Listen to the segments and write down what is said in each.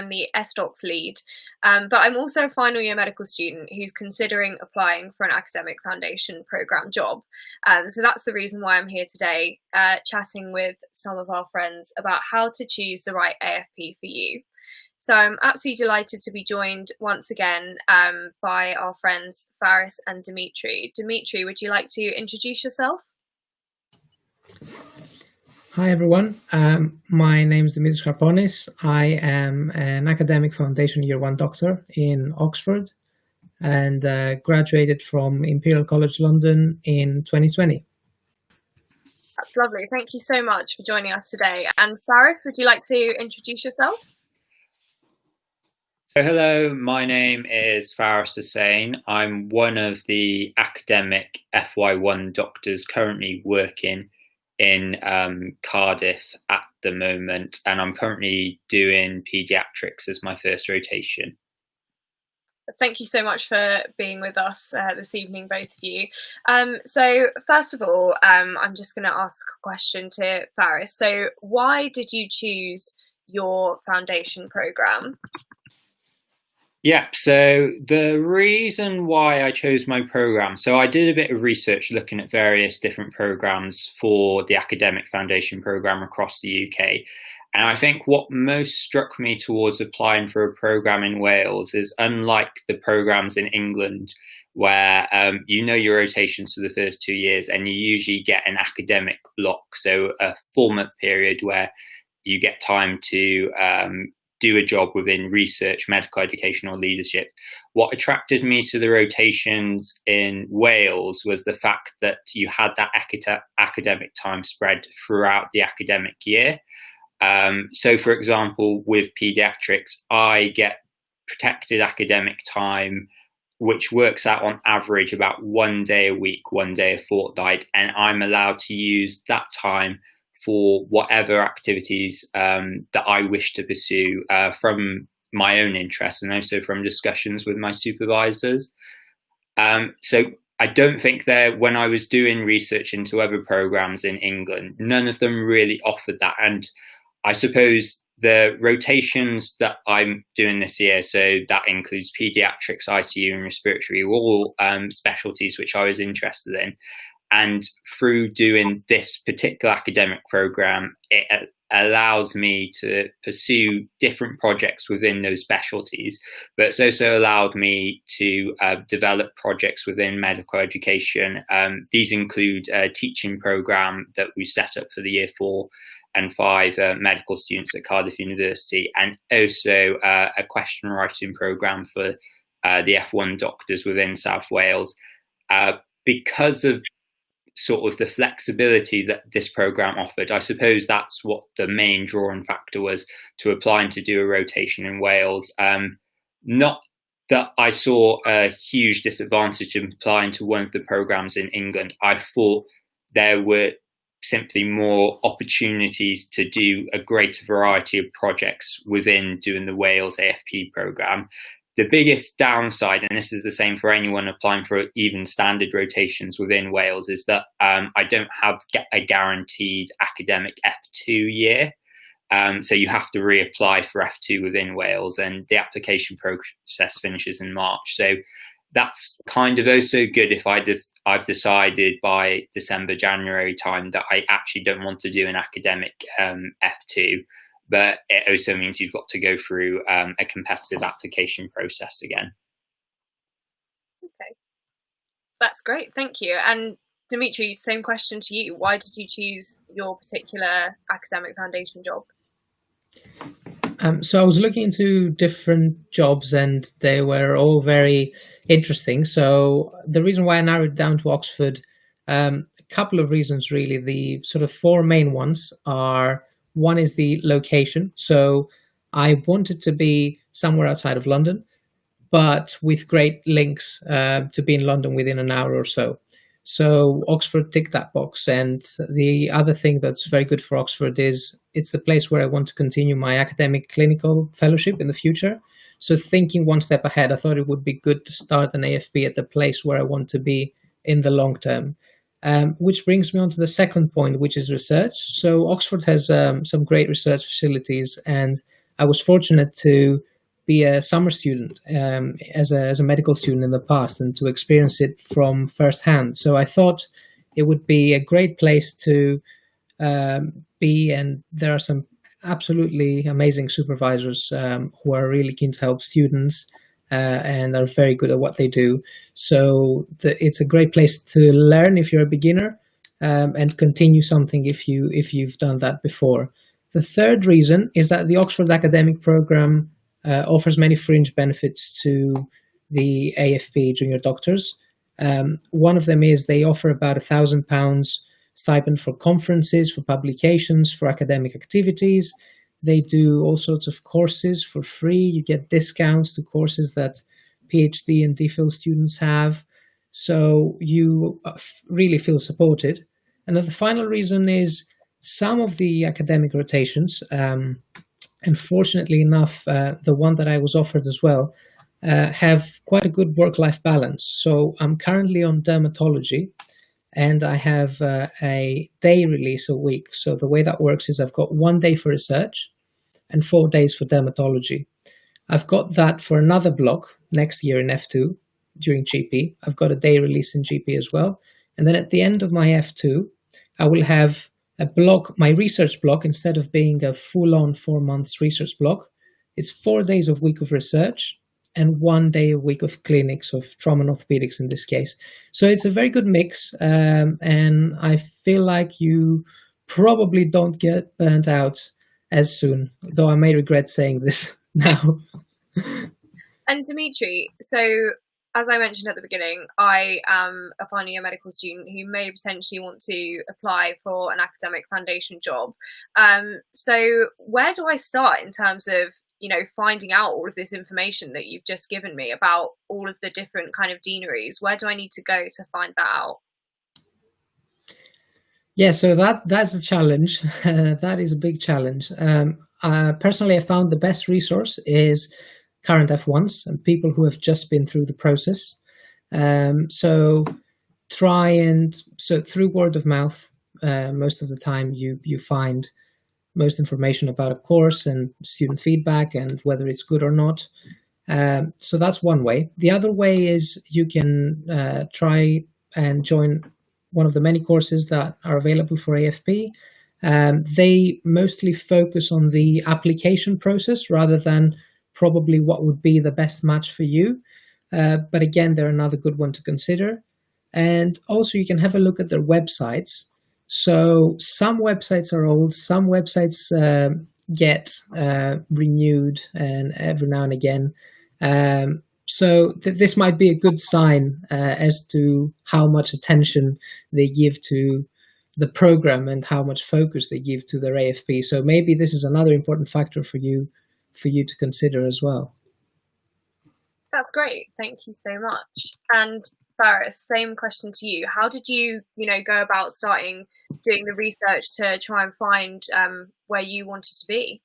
I'm the SDocs lead. But I'm also a final year medical student who's considering applying for an academic foundation programme job. So that's the reason why I'm here today, chatting with some of our friends about how to choose the right AFP for you. So I'm absolutely delighted to be joined once again by our friends Faris and Dimitri. Dimitri, would you like to introduce yourself? Hi everyone, my name is Medics.Academy. I am an academic foundation year 1 doctor in Oxford and graduated from Imperial College London in 2020. That's lovely. Thank you so much for joining us today. And Faris, would you like to introduce yourself? Hello, my name is Faris Hussain. I'm one of the academic FY1 doctors currently working in Cardiff at the moment, and I'm currently doing paediatrics as my first rotation. Thank you so much for being with us this evening, both of you. So first of all, I'm just going to ask a question to Faris. So why did you choose your foundation programme? Yeah, so the reason why I chose my programme, so I did a bit of research looking at various different programmes for the academic foundation programme across the UK. And I think what most struck me towards applying for a programme in Wales is, unlike the programmes in England, where you know your rotations for the first 2 years and you usually get an academic block, so a 4-month period where you get time to do a job within research, medical education or leadership. What attracted me to the rotations in Wales was the fact that you had that academic time spread throughout the academic year. So for example, with paediatrics, I get protected academic time, which works out on average about 1 day a week, 1 day a fortnight, and I'm allowed to use that time for whatever activities that I wish to pursue from my own interests and also from discussions with my supervisors. So I don't think when I was doing research into other programs in England, none of them really offered that. And I suppose the rotations that I'm doing this year, so that includes paediatrics, ICU and respiratory, all specialties which I was interested in. And through doing this particular academic programme, it allows me to pursue different projects within those specialties, but it's also allowed me to develop projects within medical education. These include a teaching programme that we set up for the year 4 and 5 medical students at Cardiff University, and also a question writing programme for the F1 doctors within South Wales. Because of sort of the flexibility that this programme offered, I suppose that's what the main drawing factor was to applying to do a rotation in Wales. Not that I saw a huge disadvantage in applying to one of the programmes in England. I thought there were simply more opportunities to do a greater variety of projects within doing the Wales AFP programme. The biggest downside, and this is the same for anyone applying for even standard rotations within Wales, is that I don't have a guaranteed academic F2 year. So you have to reapply for F2 within Wales, and the application process finishes in March. So that's kind of also good if I've decided by December, January time that I actually don't want to do an academic F2. But it also means you've got to go through a competitive application process again. Okay, that's great. Thank you. And Dimitri, same question to you. Why did you choose your particular academic foundation job? So I was looking into different jobs and they were all very interesting. So the reason why I narrowed it down to Oxford, a couple of reasons really. The sort of 4 main ones are: one is the location. So I wanted to be somewhere outside of London, but with great links to be in London within an hour or so. So Oxford ticked that box. And the other thing that's very good for Oxford is it's the place where I want to continue my academic clinical fellowship in the future. So thinking one step ahead, I thought it would be good to start an AFP at the place where I want to be in the long term. Which brings me on to the second point, which is research. So Oxford has some great research facilities, and I was fortunate to be a summer student as a medical student in the past and to experience it from firsthand. So I thought it would be a great place to be, and there are some absolutely amazing supervisors who are really keen to help students and are very good at what they do. So it's a great place to learn if you're a beginner and continue something if you've done that before. The third reason is that the Oxford academic program offers many fringe benefits to the AFP junior doctors. One of them is they offer about £1,000 stipend for conferences, for publications, for academic activities. They do all sorts of courses for free. You get discounts to courses that PhD and DPhil students have. So you really feel supported. And then the final reason is some of the academic rotations, and fortunately enough, the one that I was offered as well, have quite a good work-life balance. So I'm currently on dermatology, and I have a day release a week. So the way that works is I've got 1 day for research and 4 days for dermatology. I've got that for another block next year in F2 during GP. I've got a day release in GP as well. And then at the end of my F2, I will have a block, my research block, instead of being a full-on 4 months research block, it's 4 days a week of research and 1 day a week of clinics, of trauma and orthopedics in this case. So it's a very good mix, and I feel like you probably don't get burnt out as soon, though I may regret saying this now. And Dimitri, so as I mentioned at the beginning, I am a final year medical student who may potentially want to apply for an academic foundation job. So where do I start in terms of, finding out all of this information that you've just given me about all of the different kind of deaneries? Where do I need to go to find that out? Yeah, so that's a challenge. That is a big challenge. Personally, I found the best resource is current F1s and people who have just been through the process. So through word of mouth, most of the time you find most information about a course and student feedback and whether it's good or not. So that's one way. The other way is you can try and join one of the many courses that are available for AFP. They mostly focus on the application process rather than probably what would be the best match for you. But again, they're another good one to consider. And also you can have a look at their websites. So some websites are old, some websites get renewed and every now and again. So this might be a good sign as to how much attention they give to the program and how much focus they give to their AFP. So maybe this is another important factor for you to consider as well. That's great. Thank you so much. And Faris, same question to you. How did you, go about doing the research to try and find where you wanted to be?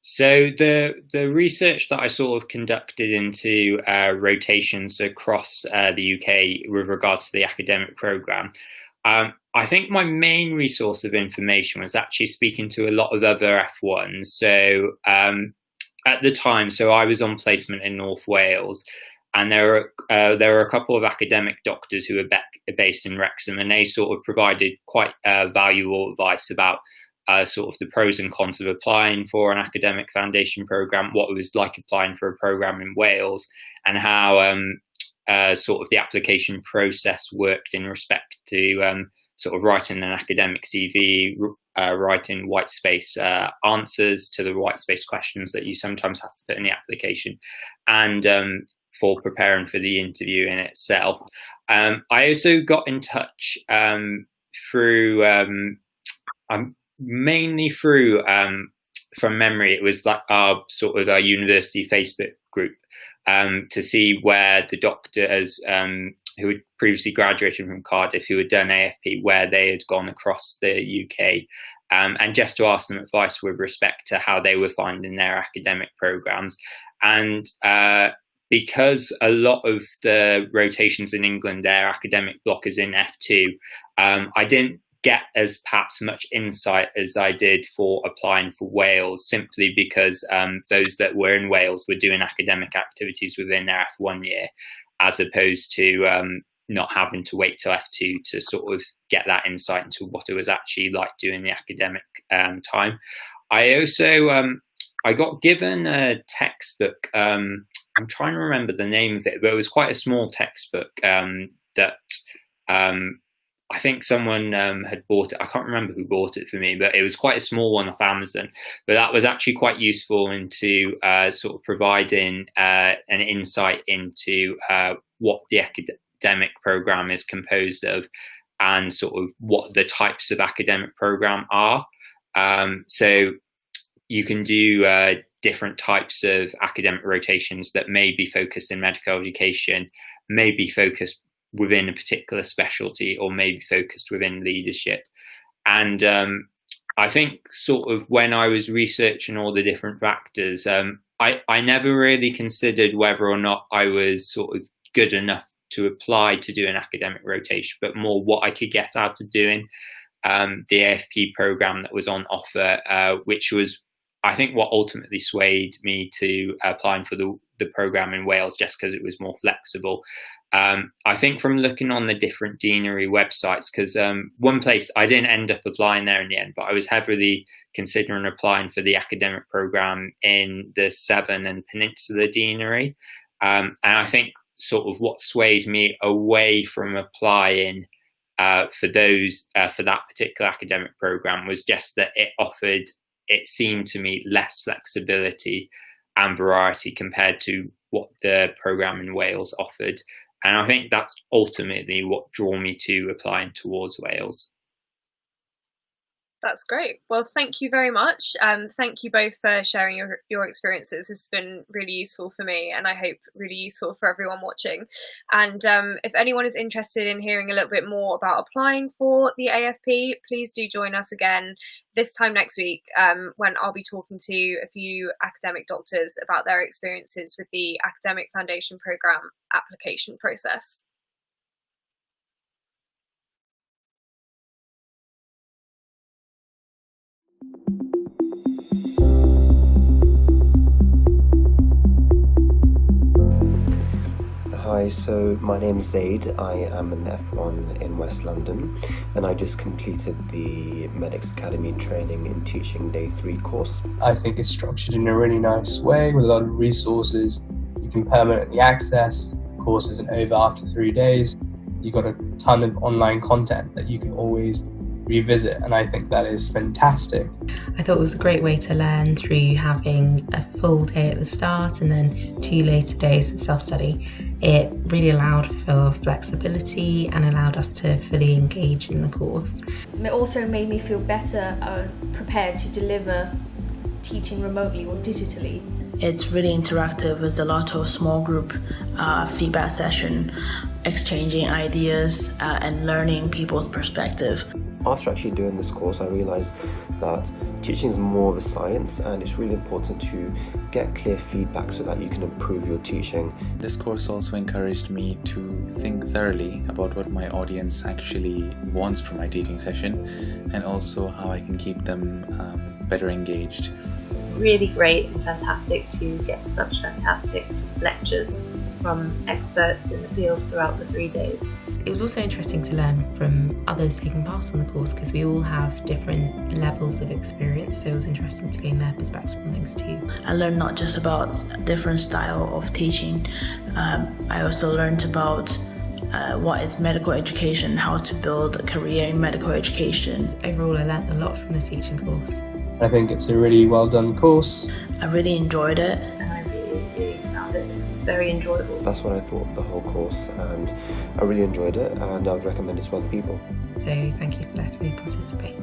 So the research that I sort of conducted into rotations across the UK with regards to the academic programme, I think my main resource of information was actually speaking to a lot of other F1s. So at the time, I was on placement in North Wales, and there were a couple of academic doctors who were based in Wrexham, and they sort of provided quite valuable advice about sort of the pros and cons of applying for an academic foundation programme, what it was like applying for a programme in Wales, and how sort of the application process worked in respect to sort of writing an academic CV, writing white space answers to the white space questions that you sometimes have to put in the application, and for preparing for the interview in itself. I also got in touch through mainly through from memory, it was like our sort of our university Facebook group to see where the doctors who had previously graduated from Cardiff, who had done AFP, where they had gone across the UK, and just to ask them advice with respect to how they were finding their academic programs. And because a lot of the rotations in England, their academic block is in F2, I didn't get as perhaps much insight as I did for applying for Wales, simply because those that were in Wales were doing academic activities within their F1 year, as opposed to not having to wait till F2 to sort of get that insight into what it was actually like doing the academic time. I also I got given a textbook. I'm trying to remember the name of it, but it was quite a small textbook that I think someone had bought it. I can't remember who bought it for me, but it was quite a small one off Amazon. But that was actually quite useful into sort of providing an insight into what the academic program is composed of, and sort of what the types of academic program are. So you can do different types of academic rotations that may be focused in medical education, may be focused within a particular specialty, or may be focused within leadership. And I think sort of when I was researching all the different factors, I never really considered whether or not I was sort of good enough to apply to do an academic rotation, but more what I could get out of doing the AFP program that was on offer, which was, I think, what ultimately swayed me to applying for the program in Wales, just because it was more flexible. I think from looking on the different deanery websites, because one place I didn't end up applying there in the end, but I was heavily considering applying for the academic program in the Severn and Peninsula Deanery. And I think sort of what swayed me away from applying for that particular academic program was just that it seemed to me less flexibility and variety compared to what the program in Wales offered. And I think that's ultimately what drew me to applying towards Wales. That's great. Well, thank you very much. Thank you both for sharing your experiences. This has been really useful for me, and I hope really useful for everyone watching. And if anyone is interested in hearing a little bit more about applying for the AFP, please do join us again this time next week, when I'll be talking to a few academic doctors about their experiences with the Academic Foundation Programme application process. Hi, so my name's Zaid. I am an F1 in West London, and I just completed the Medics.Academy training in teaching day 3 course. I think it's structured in a really nice way with a lot of resources you can permanently access. The course isn't over after 3 days. You've got a ton of online content that you can always revisit, and I think that is fantastic. I thought it was a great way to learn through having a full day at the start and then 2 later days of self-study. It really allowed for flexibility and allowed us to fully engage in the course. It also made me feel better prepared to deliver teaching remotely or digitally. It's really interactive. There's a lot of small group feedback session, exchanging ideas and learning people's perspective. After actually doing this course, I realised that teaching is more of a science, and it's really important to get clear feedback so that you can improve your teaching. This course also encouraged me to think thoroughly about what my audience actually wants from my teaching session, and also how I can keep them better engaged. Really great and fantastic to get such fantastic lectures from experts in the field throughout the 3 days. It was also interesting to learn from others taking part on the course, because we all have different levels of experience, so it was interesting to gain their perspective on things too. I learned not just about different style of teaching, I also learned about what is medical education, how to build a career in medical education. Overall, I learned a lot from the teaching course. I think it's a really well done course. I really enjoyed it. And I really found it very enjoyable. That's what I thought of the whole course, and I really enjoyed it, and I would recommend it to other people. So thank you for letting me participate.